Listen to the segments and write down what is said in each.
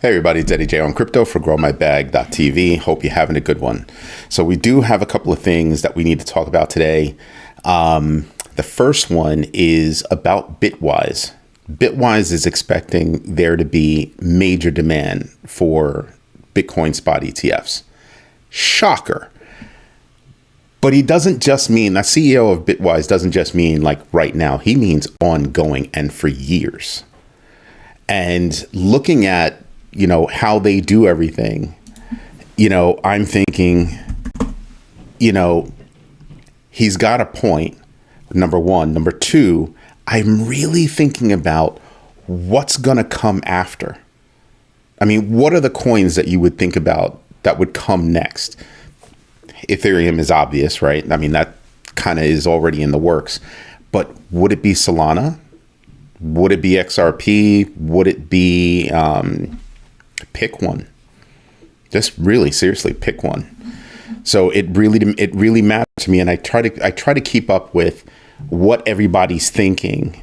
Hey everybody, it's Eddie J on crypto for growmybag.tv. Hope you're having a good one. So we do have a couple of things that we need to talk about today. The first one is about Bitwise. Bitwise is expecting there to be major demand for Bitcoin spot ETFs. Shocker. But he doesn't just mean, the CEO of Bitwise doesn't just mean like right now. He means ongoing and for years. And looking at how they do everything, I'm thinking, he's got a point, number one. Number two, I'm really thinking about what's going to come after. I mean, what are the coins that you would think about that would come next? Ethereum is obvious, right? I mean, that kind of is already in the works. But would it be Solana? Would it be XRP? Would it be... pick one. Just really seriously pick one. So it really matters to me, and I try to keep up with what everybody's thinking.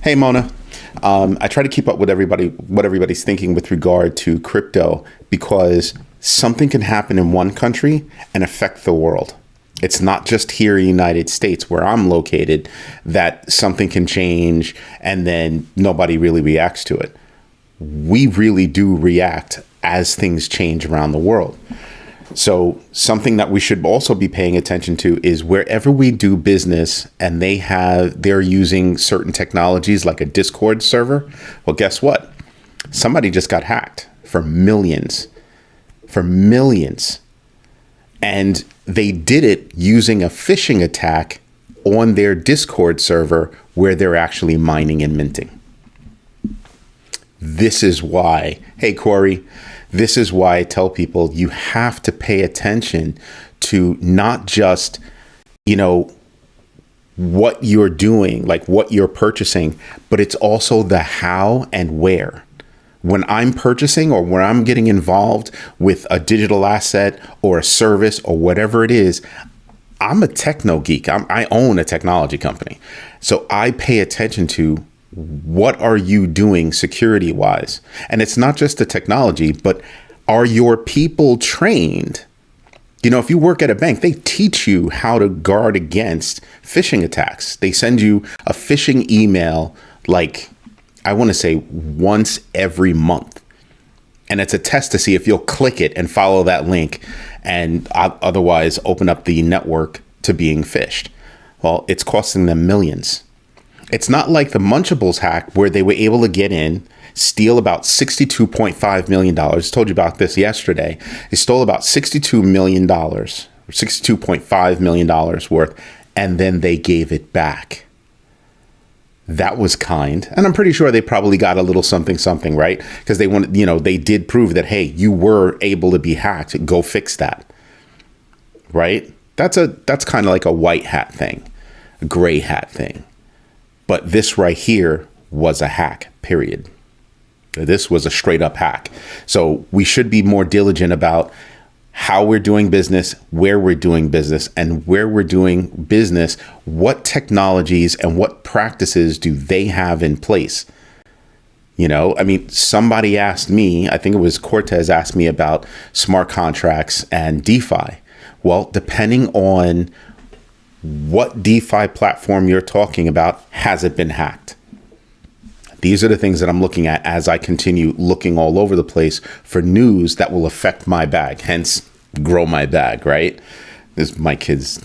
Hey Mona, I try to keep up with what everybody's thinking with regard to crypto, because something can happen in one country and affect the world. It's not just here in the United States where I'm located that something can change and then nobody really reacts to it. We really do react as things change around the world. So something that we should also be paying attention to is wherever we do business and they're using certain technologies like a Discord server. Well, guess what? Somebody just got hacked for millions. And they did it using a phishing attack on their Discord server where they're actually mining and minting. This is why, hey Corey, this is why I tell people you have to pay attention to not just, what you're doing, like what you're purchasing, but it's also the how and where. When I'm purchasing or when I'm getting involved with a digital asset or a service or whatever it is, I'm a techno geek. I own a technology company. So I pay attention to what are you doing security wise? And it's not just the technology, but are your people trained? If you work at a bank, they teach you how to guard against phishing attacks. They send you a phishing email, like I want to say once every month. And it's a test to see if you'll click it and follow that link and otherwise open up the network to being phished. Well, it's costing them millions. It's not like the Munchables hack where they were able to get in, steal about $62.5 million. I told you about this yesterday. They stole about $62 million, or $62.5 million worth, and then they gave it back. That was kind. And I'm pretty sure they probably got a little something, right? Because they wanted, they did prove that, hey, you were able to be hacked. Go fix that. Right? That's kind of like a white hat thing, a gray hat thing. But this right here was a hack, period. This was a straight up hack. So we should be more diligent about how we're doing business, where we're doing business, and where we're doing business, what technologies and what practices do they have in place? Somebody asked me, I think it was Cortez asked me about smart contracts and DeFi. Well, depending on what DeFi platform you're talking about, has it been hacked? These are the things that I'm looking at as I continue looking all over the place for news that will affect my bag, hence grow my bag, right? This my kids,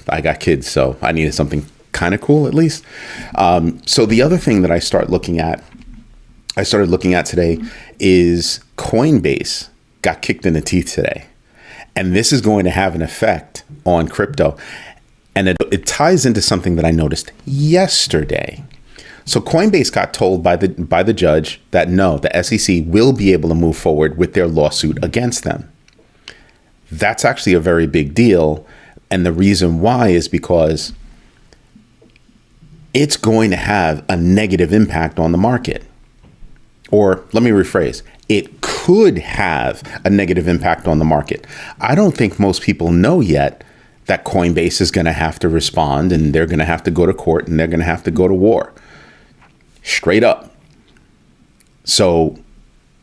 I got kids, so I needed something kind of cool at least. So the other thing that I started looking at today is Coinbase got kicked in the teeth today. And this is going to have an effect on crypto. And it ties into something that I noticed yesterday. So Coinbase got told by the judge that no, the SEC will be able to move forward with their lawsuit against them. That's actually a very big deal. And the reason why is because it's going to have a negative impact on the market. Or let me rephrase, it could have a negative impact on the market. I don't think most people know yet that Coinbase is going to have to respond, and they're going to have to go to court, and they're going to have to go to war. Straight up. So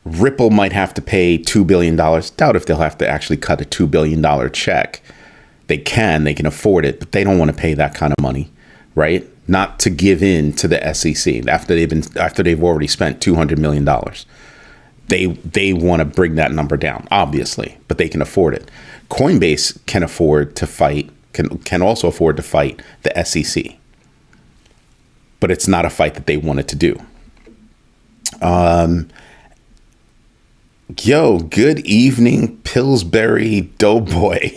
Ripple might have to pay $2 billion. Doubt if they'll have to actually cut a $2 billion check. They can afford it, but they don't want to pay that kind of money, right? Not to give in to the SEC after they've already spent $200 million. They want to bring that number down, obviously, but they can afford it. Coinbase can afford to fight, can also afford to fight the SEC, but it's not a fight that they wanted to do. Good evening, Pillsbury Doughboy.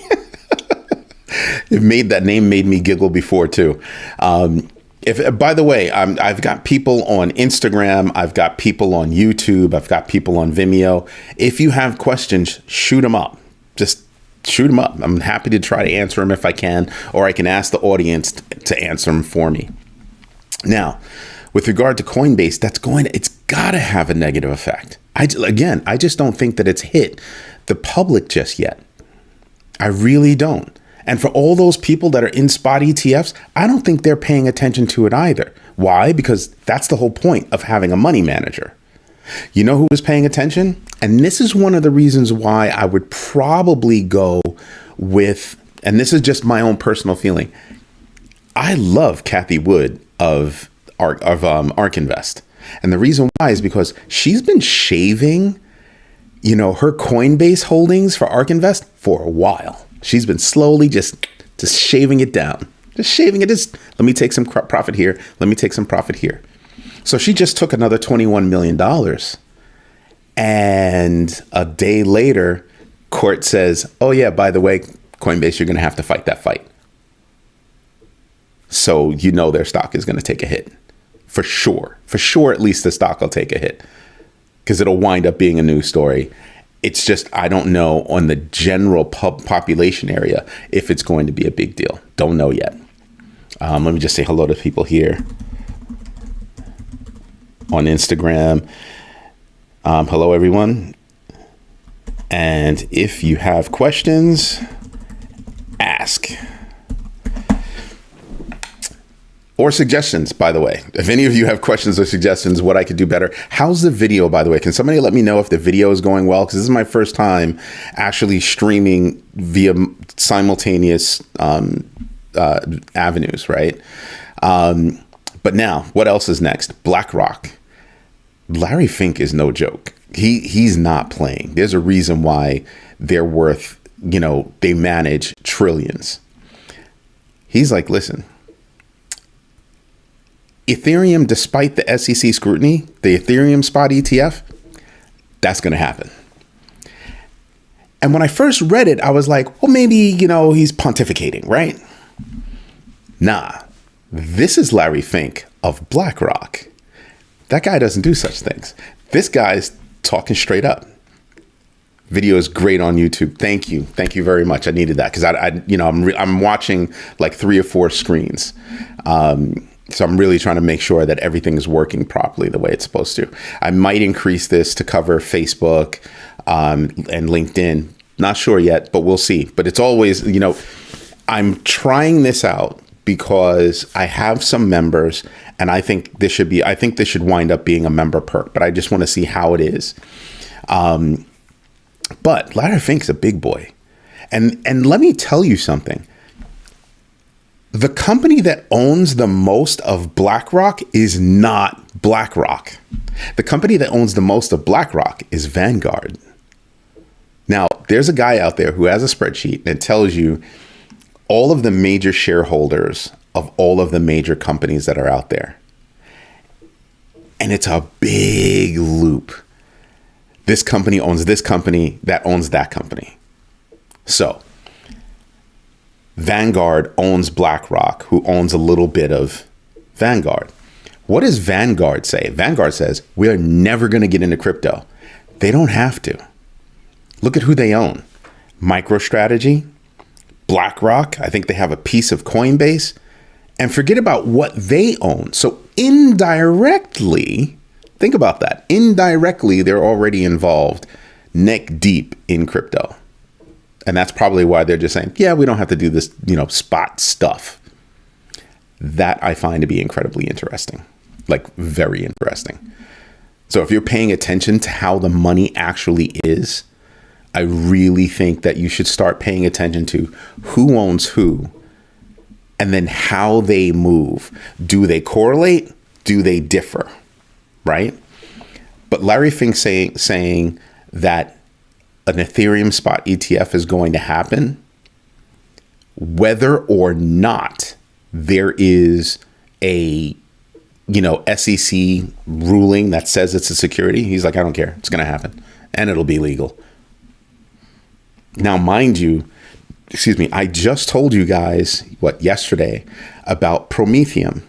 That name made me giggle before too. By the way, I've got people on Instagram, I've got people on YouTube, I've got people on Vimeo. If you have questions, shoot them up. Just shoot them up. I'm happy to try to answer them if I can, or I can ask the audience to answer them for me. Now, with regard to Coinbase, it's got to have a negative effect. I just don't think that it's hit the public just yet. I really don't. And for all those people that are in spot ETFs, I don't think they're paying attention to it either. Why? Because that's the whole point of having a money manager. You know who was paying attention? And this is one of the reasons why I would probably go with, and this is just my own personal feeling, I love Cathie Wood of ARK Invest. And the reason why is because she's been shaving, her Coinbase holdings for ARK Invest for a while. She's been slowly just shaving it down, let me take some profit here. Let me take some profit here. So she just took another $21 million. And a day later, court says, oh yeah, by the way, Coinbase, you're going to have to fight that fight. So their stock is going to take a hit. For sure, at least the stock will take a hit because it'll wind up being a news story. It's just, I don't know on the general population area if it's going to be a big deal. Don't know yet. Let me just say hello to people here on Instagram. Hello, everyone. And if you have questions, ask. Or suggestions, by the way. If any of you have questions or suggestions, what I could do better. How's the video, by the way? Can somebody let me know if the video is going well? Because this is my first time actually streaming via simultaneous avenues, right? But now, what else is next? Blackrock. Larry Fink is no joke. He's not playing. There's a reason why they're worth, they manage trillions. He's like, listen, Ethereum, despite the SEC scrutiny, the Ethereum spot ETF, that's going to happen. And when I first read it, I was like, well, maybe, he's pontificating, right? Nah, this is Larry Fink of Blackrock. That guy doesn't do such things. This guy's talking straight up. Video is great on YouTube. Thank you. Thank you very much. I needed that because I'm watching like 3 or 4 screens. So I'm really trying to make sure that everything is working properly the way it's supposed to. I might increase this to cover Facebook and LinkedIn. Not sure yet, but we'll see. But it's always, I'm trying this out because I have some members and I think this should wind up being a member perk, but I just want to see how it is. But Larry Fink's a big boy. And let me tell you something. The company that owns the most of Blackrock is not Blackrock. The company that owns the most of Blackrock is Vanguard. Now, there's a guy out there who has a spreadsheet that tells you all of the major shareholders of all of the major companies that are out there. And it's a big loop. This company owns this company that owns that company. So Vanguard owns Blackrock, who owns a little bit of Vanguard. What does Vanguard say? Vanguard says, we are never going to get into crypto. They don't have to. Look at who they own. MicroStrategy, BlackRock. I think they have a piece of Coinbase. And forget about what they own. So indirectly, think about that. Indirectly, they're already involved neck deep in crypto. And that's probably why they're just saying, yeah, we don't have to do this, spot stuff. That I find to be incredibly interesting, like very interesting. So if you're paying attention to how the money actually is, I really think that you should start paying attention to who owns who and then how they move. Do they correlate? Do they differ? Right? But Larry Fink saying that an Ethereum spot ETF is going to happen, whether or not there is a SEC ruling that says it's a security. He's like, I don't care. It's going to happen and it'll be legal. Now, mind you, I just told you guys yesterday about Promethium.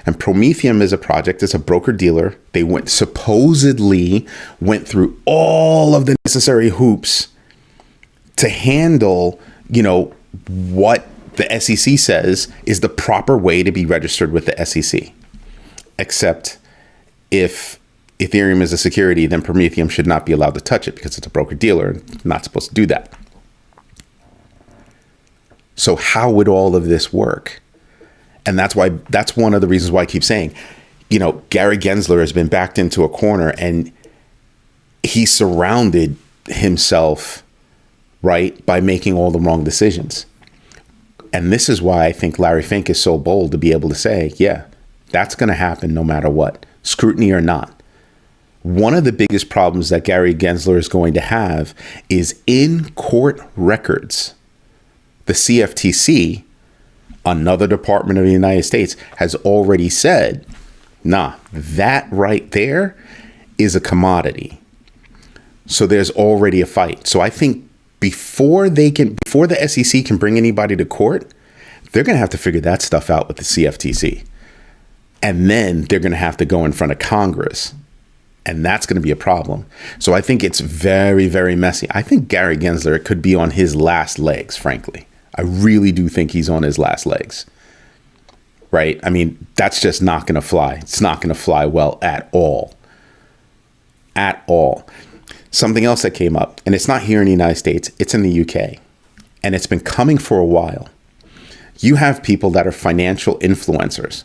And Promethium is a project. It's a broker dealer. They supposedly went through all of the necessary hoops to handle, what the SEC says is the proper way to be registered with the SEC. Except if Ethereum is a security, then Promethium should not be allowed to touch it because it's a broker dealer and not supposed to do that. So how would all of this work? And that's one of the reasons why I keep saying, Gary Gensler has been backed into a corner and he surrounded himself, right, by making all the wrong decisions. And this is why I think Larry Fink is so bold to be able to say, yeah, that's going to happen no matter what, scrutiny or not. One of the biggest problems that Gary Gensler is going to have is in court records. The CFTC, another department of the United States, has already said, nah, that right there is a commodity. So there's already a fight. So I think before the SEC can bring anybody to court, they're going to have to figure that stuff out with the CFTC. And then they're going to have to go in front of Congress. And that's going to be a problem. So I think it's very, very messy. I think Gary Gensler could be on his last legs, frankly. I really do think he's on his last legs. Right? I mean, that's just not going to fly. It's not going to fly well at all. At all. Something else that came up, and it's not here in the United States, it's in the UK. And it's been coming for a while. You have people that are financial influencers.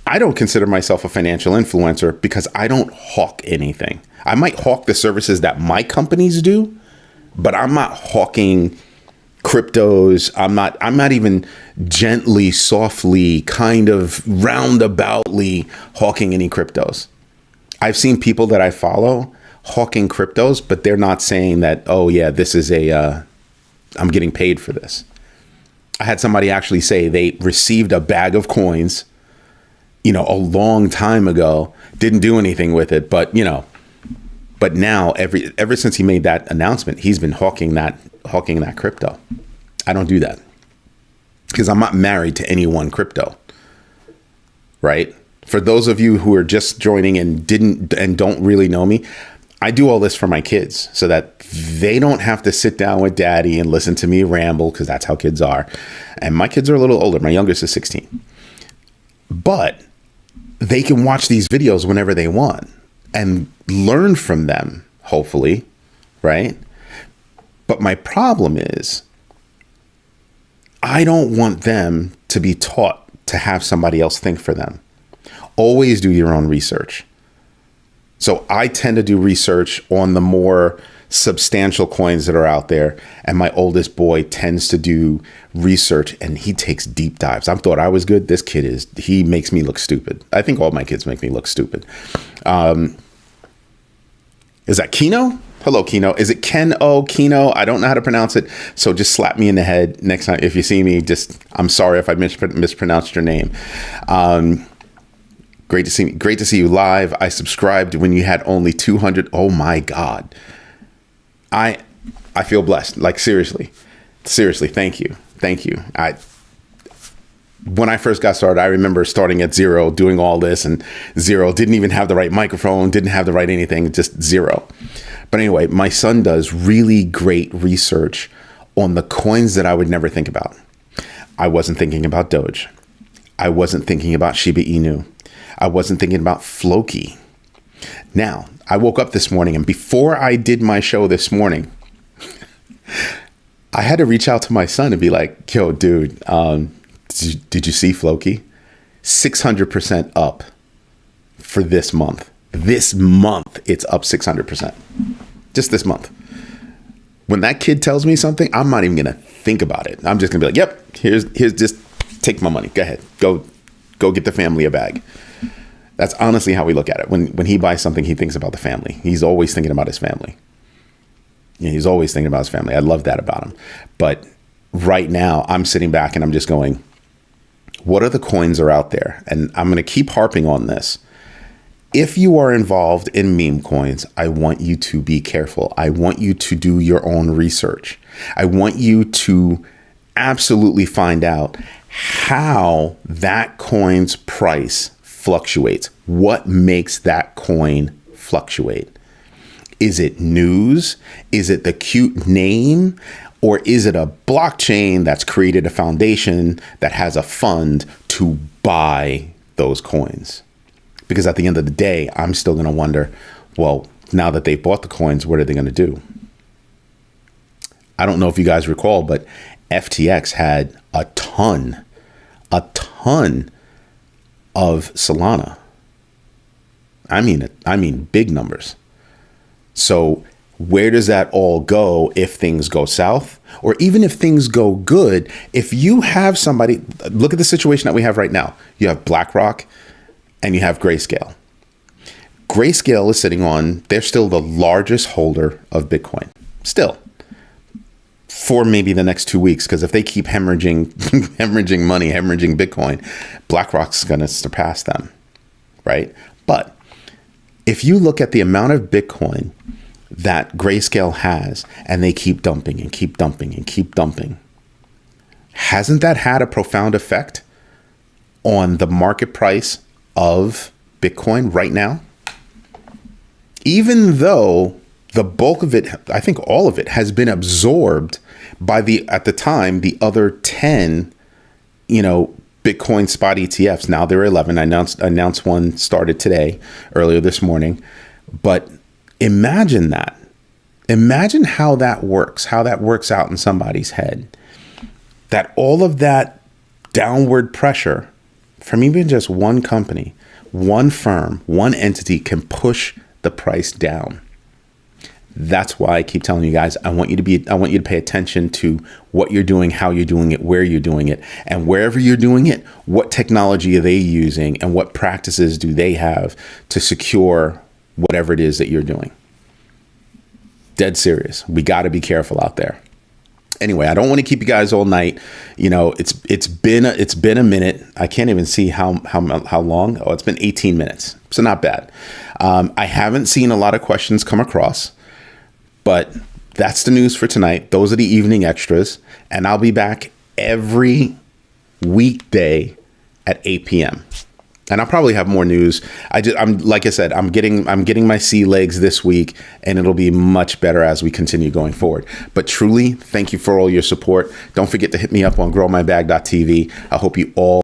I don't consider myself a financial influencer because I don't hawk anything. I might hawk the services that my companies do, but I'm not hawking cryptos. I'm not even gently, softly, kind of roundaboutly hawking any cryptos. I've seen people that I follow hawking cryptos, but they're not saying that, oh yeah, this is I'm getting paid for this. I had somebody actually say they received a bag of coins, a long time ago, didn't do anything with it, but now ever since he made that announcement, he's been hawking that crypto. I don't do that because I'm not married to any one crypto, right? For those of you who are just joining and don't really know me, I do all this for my kids so that they don't have to sit down with daddy and listen to me ramble, because that's how kids are. And my kids are a little older. My youngest is 16. But they can watch these videos whenever they want and learn from them, hopefully, right? But my problem is I don't want them to be taught to have somebody else think for them. Always do your own research. So I tend to do research on the more substantial coins that are out there. And my oldest boy tends to do research and he takes deep dives. I thought I was good. This kid he makes me look stupid. I think all my kids make me look stupid. Is that Kino? Hello, Kino. Is it Kino? I don't know how to pronounce it. So just slap me in the head next time. If you see me, I'm sorry if I mispronounced your name. Great to see me. Great to see you live. I subscribed when you had only 200. Oh my God. I feel blessed. Like seriously. Thank you. When I first got started, I remember starting at zero, doing all this, and zero didn't even have the right microphone, didn't have the right anything, just zero. But anyway, my son does really great research on the coins that I would never think about. I wasn't thinking about Doge. I wasn't thinking about Shiba Inu. I wasn't thinking about Floki. Now, I woke up this morning, and before I did my show this morning, I had to reach out to my son and be like, yo, dude, did you see Floki? 600% up for this month. This month, it's up 600%. Just this month. When that kid tells me something, I'm not even going to think about it. I'm just going to be like, yep, here's just take my money. Go ahead. Go get the family a bag. That's honestly how we look at it. When he buys something, he thinks about the family. He's always thinking about his family. Yeah, he's always thinking about his family. I love that about him. But right now, I'm sitting back and I'm just going, what are the coins that are out there? And I'm going to keep harping on this. If you are involved in meme coins, I want you to be careful. I want you to do your own research. I want you to absolutely find out how that coin's price fluctuates. What makes that coin fluctuate? Is it news? Is it the cute name? Or is it a blockchain that's created a foundation that has a fund to buy those coins? Because at the end of the day, I'm still going to wonder, well, now that they've bought the coins, what are they going to do? I don't know if you guys recall, but FTX had a ton of Solana. I mean big numbers. So where does that all go if things go south? Or even if things go good, if you have somebody, look at the situation that we have right now. You have Blackrock and you have Grayscale. Grayscale is sitting on, they're still the largest holder of Bitcoin. Still. For maybe the next 2 weeks, because if they keep hemorrhaging money, hemorrhaging Bitcoin, BlackRock's going to surpass them, right? But if you look at the amount of Bitcoin that Grayscale has, and they keep dumping and keep dumping and keep dumping, hasn't that had a profound effect on the market price of Bitcoin right now? Even though the bulk of it, I think all of it, has been absorbed by at the time, the other 10, Bitcoin spot ETFs. Now there are 11. I announced one started today, earlier this morning. But imagine that. Imagine how that works out in somebody's head. That all of that downward pressure from even just one company, one firm, one entity can push the price down. That's why I keep telling you guys, I want you to pay attention to what you're doing, how you're doing it, where you're doing it, and wherever you're doing it, what technology are they using and what practices do they have to secure whatever it is that you're doing. Dead serious. We got to be careful out there. Anyway, I don't want to keep you guys all night. It's been a minute. I can't even see how long. Oh, it's been 18 minutes. So not bad. I haven't seen a lot of questions come across. But that's the news for tonight. Those are the evening extras. And I'll be back every weekday at 8 p.m. And I'll probably have more news. I'm like I said, I'm getting my sea legs this week, and it'll be much better as we continue going forward. But truly, thank you for all your support. Don't forget to hit me up on growmybag.tv. I hope you all